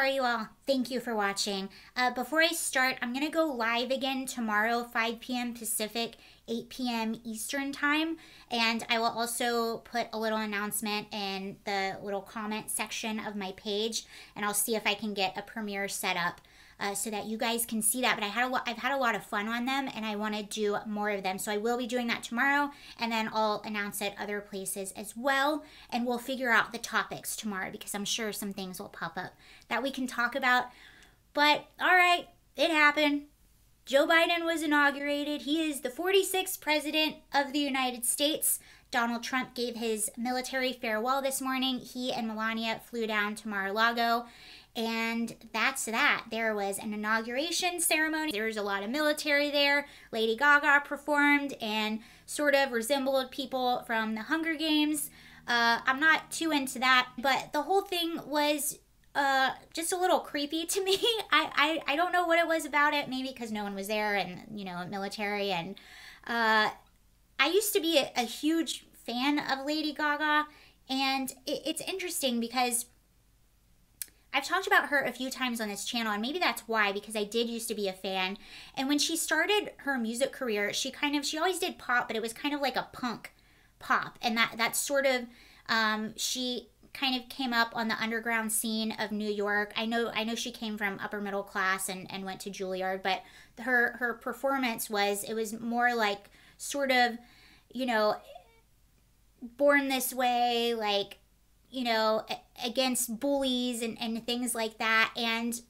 are you all? Thank you for watching. Before I start, I'm going to go live again tomorrow, 5 p.m. Pacific, 8 p.m. Eastern Time. And I will also put a little announcement in the little comment section of my page. And I'll see if I can get a premiere set up so that you guys can see that. But I've had a lot of fun on them, and I want to do more of them. So I will be doing that tomorrow, and then I'll announce it other places as well. And we'll figure out the topics tomorrow, because I'm sure some things will pop up that we can talk about. But all right, it happened. Joe Biden was inaugurated. He is the 46th president of the United States. Donald Trump gave his military farewell this morning. He and Melania flew down to Mar-a-Lago. And that's that. There was an inauguration ceremony. There was a lot of military there. Lady Gaga performed and sort of resembled people from the Hunger Games. I'm not too into that, but the whole thing was just a little creepy to me. I don't know what it was about it. Maybe because no one was there and, you know, military. And I used to be a huge fan of Lady Gaga. And it's interesting because I've talked about her a few times on this channel, and maybe that's why, because I did used to be a fan. And when she started her music career, she always did pop, but it was kind of like a punk pop. And that's sort of, she kind of came up on the underground scene of New York. I know she came from upper middle class and went to Juilliard, but her performance was more like sort of, you know, Born This Way, like, you know, against bullies and things like that. And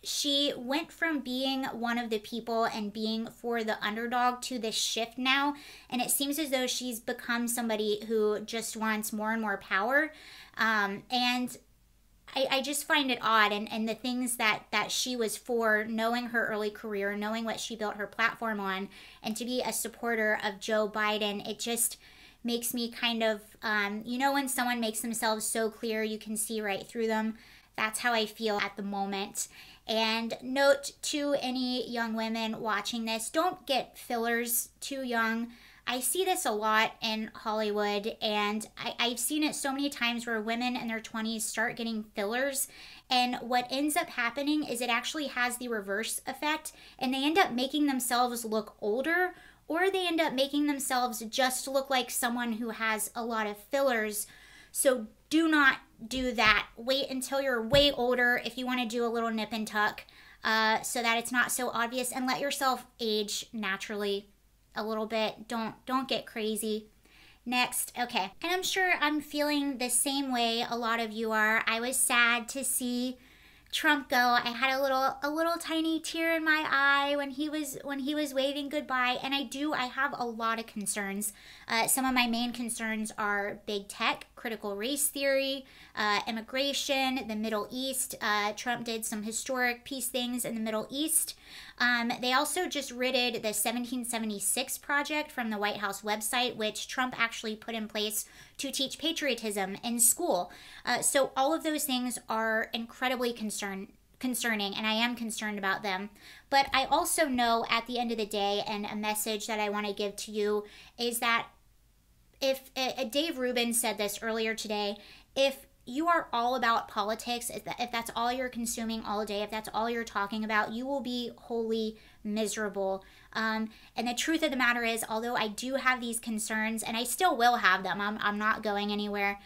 she went from being one of the people and being for the underdog to this shift now. And it seems as though she's become somebody who just wants more and more power. And I just find it odd. And the things that she was for, knowing her early career, knowing what she built her platform on, and to be a supporter of Joe Biden, it just makes me kind of, you know, when someone makes themselves so clear you can see right through them. That's how I feel at the moment. And note to any young women watching this, don't get fillers too young. I see this a lot in Hollywood, and I've seen it so many times where women in their 20s start getting fillers, and what ends up happening is it actually has the reverse effect, and they end up making themselves look older, or they end up making themselves just look like someone who has a lot of fillers. So do not do that. Wait until you're way older if you want to do a little nip and tuck so that it's not so obvious, and let yourself age naturally a little bit. Don't get crazy. Next, okay. And I'm sure I'm feeling the same way a lot of you are. I was sad to see Trump go. I had a little tiny tear in my eye when he was waving goodbye, and I have a lot of concerns. Some of my main concerns are big tech, critical race theory, immigration, the Middle East. Trump did some historic peace things in the Middle East. They also just ridded the 1776 project from the White House website, which Trump actually put in place to teach patriotism in school. So all of those things are incredibly concerning, and I am concerned about them. But I also know at the end of the day, and a message that I want to give to you is that if Dave Rubin said this earlier today, if you are all about politics, if that's all you're consuming all day, if that's all you're talking about, you will be wholly miserable. And the truth of the matter is, although I do have these concerns, and I still will have them, I'm not going anywhere,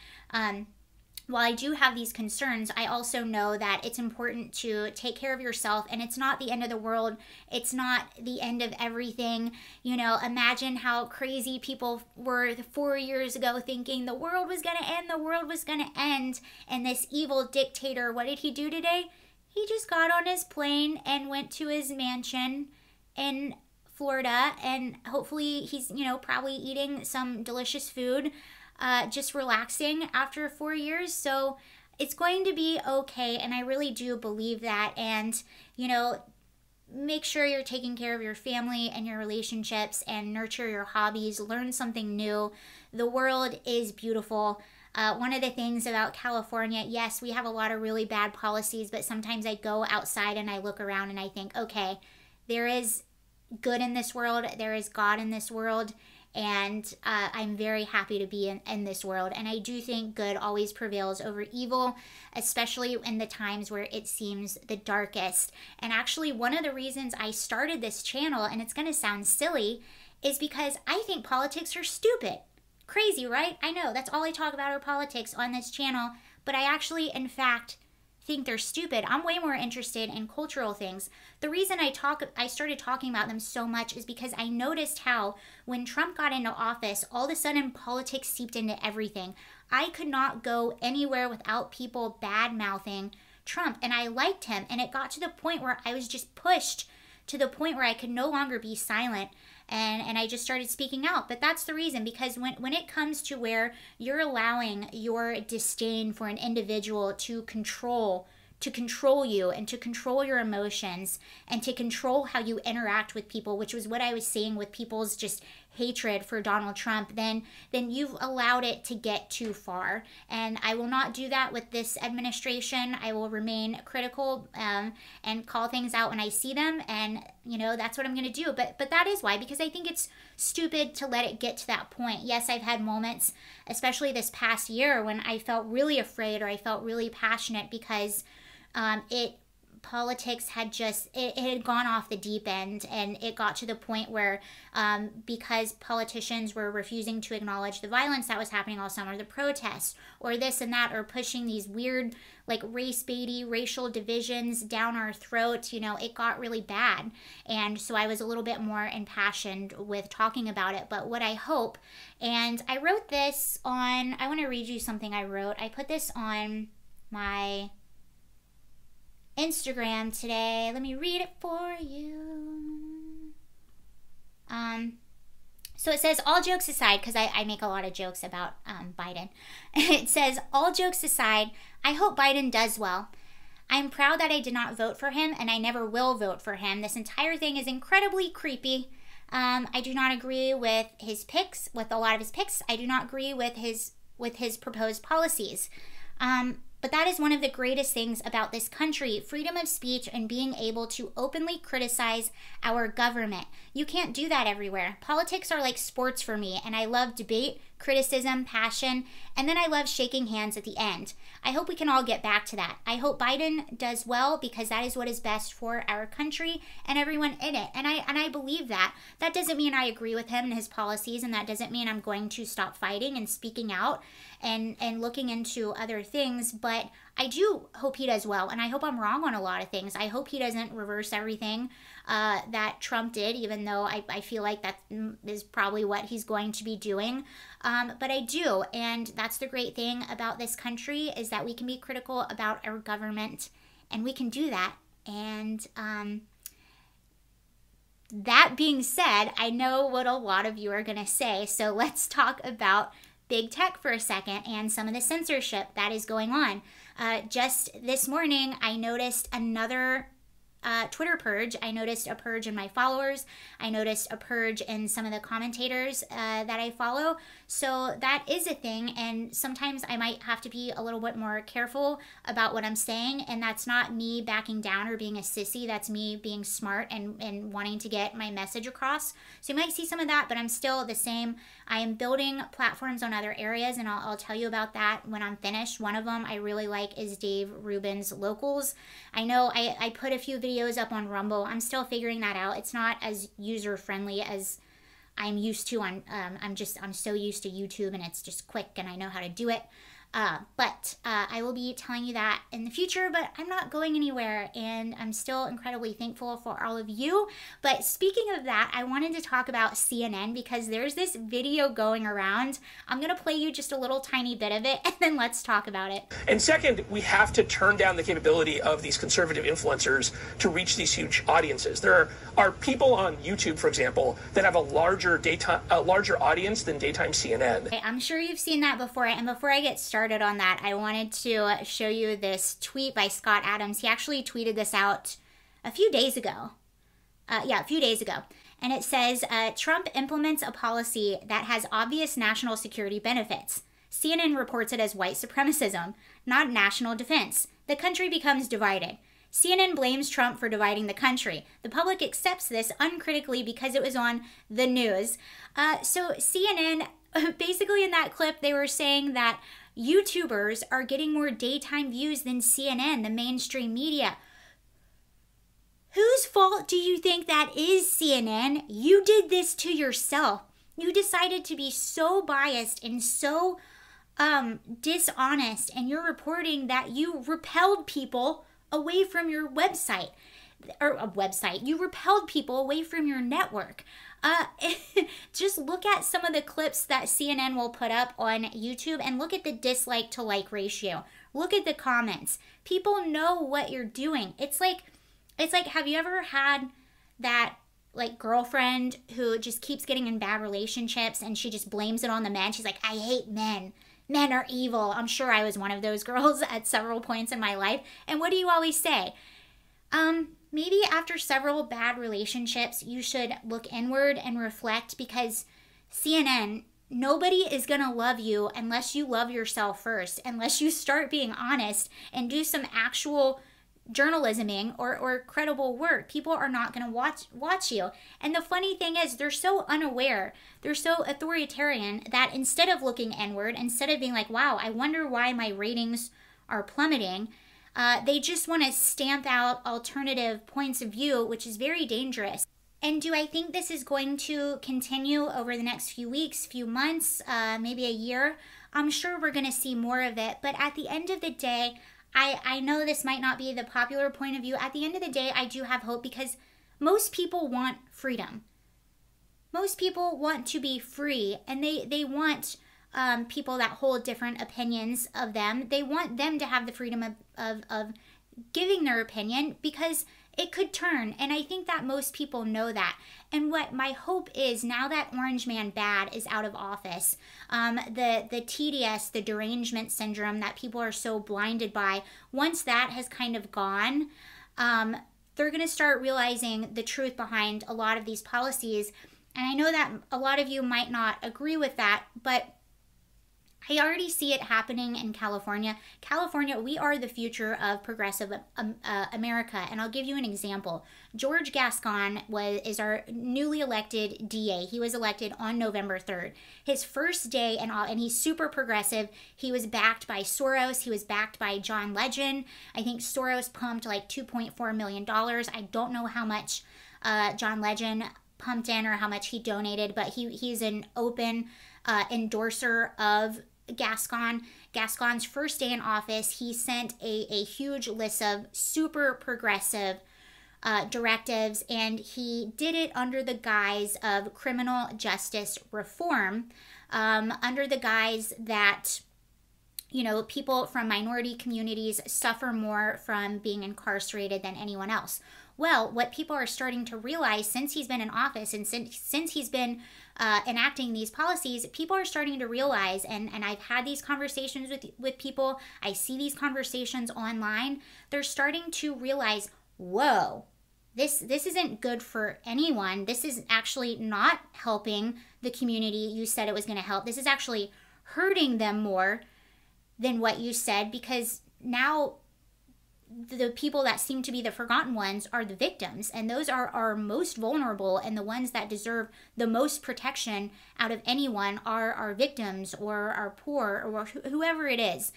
while I do have these concerns, I also know that it's important to take care of yourself, and it's not the end of the world. It's not the end of everything. You know, imagine how crazy people were 4 years ago thinking the world was going to end, the world was going to end. And this evil dictator, what did he do today? He just got on his plane and went to his mansion in Florida, and hopefully he's, you know, probably eating some delicious food, just relaxing after 4 years. So it's going to be okay, and I really do believe that. And, you know, make sure you're taking care of your family and your relationships, and nurture your hobbies, learn something new. The world is beautiful. One of the things about California, yes, we have a lot of really bad policies, but sometimes I go outside and I look around and I think, okay, there is good in this world, there is God in this world, And I'm very happy to be in this world. And I do think good always prevails over evil, especially in the times where it seems the darkest. And actually, one of the reasons I started this channel, and it's going to sound silly, is because I think politics are stupid. Crazy, right? I know, that's all I talk about are politics on this channel. But I actually, in fact, think they're stupid. I'm way more interested in cultural things. The reason I started talking about them so much is because I noticed how when Trump got into office, all of a sudden politics seeped into everything. I could not go anywhere without people bad-mouthing Trump, and I liked him, and it got to the point where I was just pushed to the point where I could no longer be silent. And I just started speaking out. But that's the reason, because when it comes to where you're allowing your disdain for an individual to control you and to control your emotions and to control how you interact with people, which was what I was seeing with people's just hatred for Donald Trump, then you've allowed it to get too far. And I will not do that with this administration. I will remain critical and call things out when I see them, and that's what I'm going to do. But that is why, because I think it's stupid to let it get to that point. Yes, I've had moments, especially this past year, when I felt really afraid or I felt really passionate because politics had it had gone off the deep end, and it got to the point where because politicians were refusing to acknowledge the violence that was happening all summer, the protests or this and that, or pushing these weird like race-baity racial divisions down our throats, it got really bad. And so I was a little bit more impassioned with talking about it. But what I hope, and I wrote this on, I want to read you something I wrote. I put this on my Instagram today. Let me read it for you. So it says, all jokes aside, because I make a lot of jokes about Biden. It says, all jokes aside, I hope Biden does well. I'm proud that I did not vote for him, and I never will vote for him. This entire thing is incredibly creepy. I do not agree with his picks, with a lot of his picks. I do not agree with his proposed policies. But that is one of the greatest things about this country, freedom of speech and being able to openly criticize our government. You can't do that everywhere. Politics are like sports for me, and I love debate, criticism, passion, and then I love shaking hands at the end. I hope we can all get back to that. I hope Biden does well, because that is what is best for our country and everyone in it. And I believe that. That doesn't mean I agree with him and his policies, and that doesn't mean I'm going to stop fighting and speaking out and looking into other things, but I do hope he does well, and I hope I'm wrong on a lot of things. I hope he doesn't reverse everything that Trump did, even though I feel like that is probably what he's going to be doing. But I do, and that's the great thing about this country, is that we can be critical about our government, and we can do that. And that being said, I know what a lot of you are going to say, so let's talk about big tech for a second and some of the censorship that is going on. Just this morning, I noticed another Twitter purge. I noticed a purge in my followers. I noticed a purge in some of the commentators that I follow. So that is a thing, and sometimes I might have to be a little bit more careful about what I'm saying, and that's not me backing down or being a sissy. That's me being smart and wanting to get my message across. So you might see some of that, but I'm still the same. I am building platforms on other areas, and I'll tell you about that when I'm finished. One of them I really like is Dave Rubin's Locals. I know I put a few videos up on Rumble. I'm still figuring that out. It's not as user-friendly as I'm used to on, I'm so used to YouTube, and it's just quick and I know how to do it. But I will be telling you that in the future, but I'm not going anywhere, and I'm still incredibly thankful for all of you. But speaking of that, I wanted to talk about CNN, because there's this video going around. I'm going to play you just a little tiny bit of it, and then let's talk about it. And second, we have to turn down the capability of these conservative influencers to reach these huge audiences. There are people on YouTube, for example, that have a larger audience than daytime CNN. Okay, I'm sure you've seen that before, and before I get started on that, I wanted to show you this tweet by Scott Adams. He actually tweeted this out a few days ago. A few days ago. And it says, Trump implements a policy that has obvious national security benefits. CNN reports it as white supremacism, not national defense. The country becomes divided. CNN blames Trump for dividing the country. The public accepts this uncritically because it was on the news. So CNN, basically in that clip, they were saying that YouTubers are getting more daytime views than CNN, the mainstream media. Whose fault do you think that is, CNN? You did this to yourself. You decided to be so biased and so dishonest, and you're reporting that you repelled people away from your website, or a website. You repelled people away from your network. Just look at some of the clips that CNN will put up on YouTube and look at the dislike to like ratio. Look at the comments. People know what you're doing. It's like, have you ever had that like girlfriend who just keeps getting in bad relationships and she just blames it on the men? She's like, I hate men. Men are evil. I'm sure I was one of those girls at several points in my life. And what do you always say? Maybe after several bad relationships, you should look inward and reflect, because CNN, nobody is going to love you unless you love yourself first, unless you start being honest and do some actual journalisming or credible work. People are not going to watch you. And the funny thing is, they're so unaware, they're so authoritarian, that instead of looking inward, instead of being like, wow, I wonder why my ratings are plummeting, they just want to stamp out alternative points of view, which is very dangerous. And do I think this is going to continue over the next few weeks, few months, maybe a year? I'm sure we're going to see more of it. But at the end of the day, I know this might not be the popular point of view. At the end of the day, I do have hope, because most people want freedom. Most people want to be free, and they want people that hold different opinions of them. They want them to have the freedom of giving their opinion, because it could turn. And I think that most people know that. And what my hope is, now that Orange Man Bad is out of office, the TDS, the derangement syndrome that people are so blinded by, once that has kind of gone, they're going to start realizing the truth behind a lot of these policies. And I know that a lot of you might not agree with that, but I already see it happening in California. California, we are the future of progressive America. And I'll give you an example. George Gascon is our newly elected DA. He was elected on November 3rd. His first day, and he's super progressive. He was backed by Soros. He was backed by John Legend. I think Soros pumped like $2.4 million. I don't know how much John Legend pumped in or how much he donated, but he's an open endorser of Gascon. Gascon's first day in office, he sent a huge list of super progressive directives, and he did it under the guise of criminal justice reform, under the guise that, you know, people from minority communities suffer more from being incarcerated than anyone else. Well, what people are starting to realize since he's been in office and since he's been enacting these policies, people are starting to realize, and I've had these conversations with people, I see these conversations online, they're starting to realize, whoa, this isn't good for anyone. This is actually not helping the community you said it was going to help. This is actually hurting them more than what you said, because now the people that seem to be the forgotten ones are the victims, and those are our most vulnerable, and the ones that deserve the most protection out of anyone are our victims or our poor or whoever it is.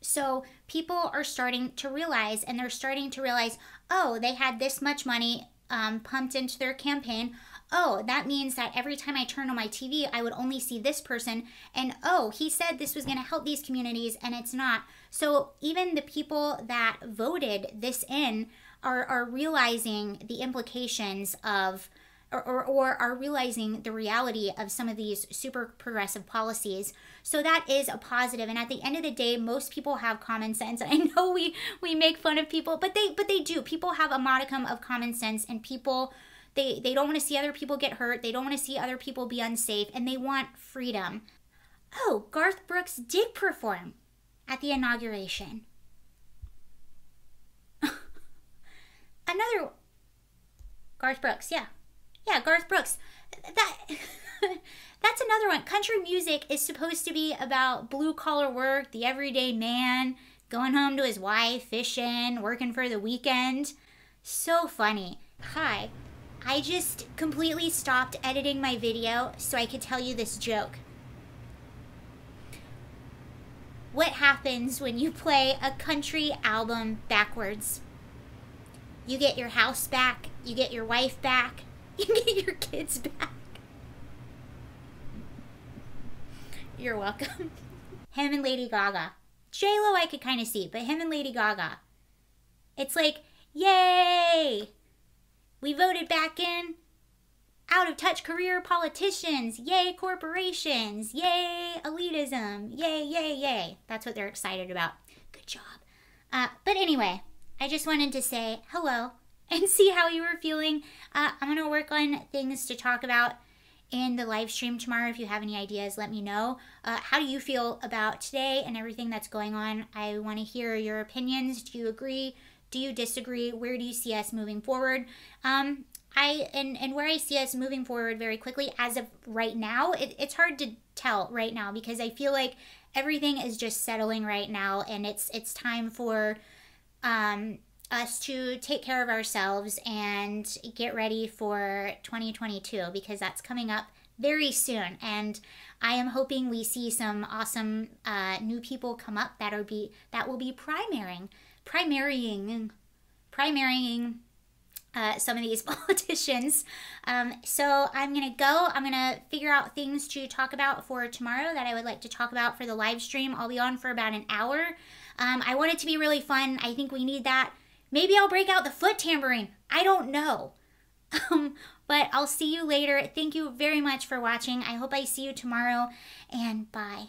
So people are starting to realize, and they're starting to realize, oh, they had this much money pumped into their campaign. Oh, that means that every time I turn on my TV, I would only see this person. And oh, he said this was going to help these communities, and it's not. So even the people that voted this in are realizing the implications of, or are realizing the reality of some of these super progressive policies. So that is a positive. And at the end of the day, most people have common sense. I know we make fun of people, but they do. People have a modicum of common sense, and people, they don't want to see other people get hurt. They don't want to see other people be unsafe, and they want freedom. Oh, Garth Brooks did perform at the inauguration. Another Garth Brooks, yeah, Garth Brooks. That's another one. Country music is supposed to be about blue collar work, the everyday man, going home to his wife, fishing, working for the weekend. So funny. Hi, I just completely stopped editing my video so I could tell you this joke. What happens when you play a country album backwards? You get your house back, you get your wife back, you get your kids back. You're welcome. Him and Lady Gaga. J-Lo I could kind of see, but him and Lady Gaga. It's like, yay! We voted back in out-of-touch career politicians. Yay, corporations. Yay, elitism. Yay, yay, yay. That's what they're excited about. Good job. But anyway, I just wanted to say hello and see how you were feeling. I'm going to work on things to talk about in the live stream tomorrow. If you have any ideas, let me know. How do you feel about today and everything that's going on? I want to hear your opinions. Do you agree? Do you disagree? Where do you see us moving forward? And where I see us moving forward very quickly as of right now, it's hard to tell right now because I feel like everything is just settling right now, and it's time for us to take care of ourselves and get ready for 2022 because that's coming up very soon. And I am hoping we see some awesome new people come up that will be primarying some of these politicians. So I'm gonna go. I'm gonna figure out things to talk about for tomorrow that I would like to talk about for the live stream. I'll be on for about an hour. I want it to be really fun. I think we need that. Maybe I'll break out the foot tambourine. I don't know. But I'll see you later. Thank you very much for watching. I hope I see you tomorrow, and bye.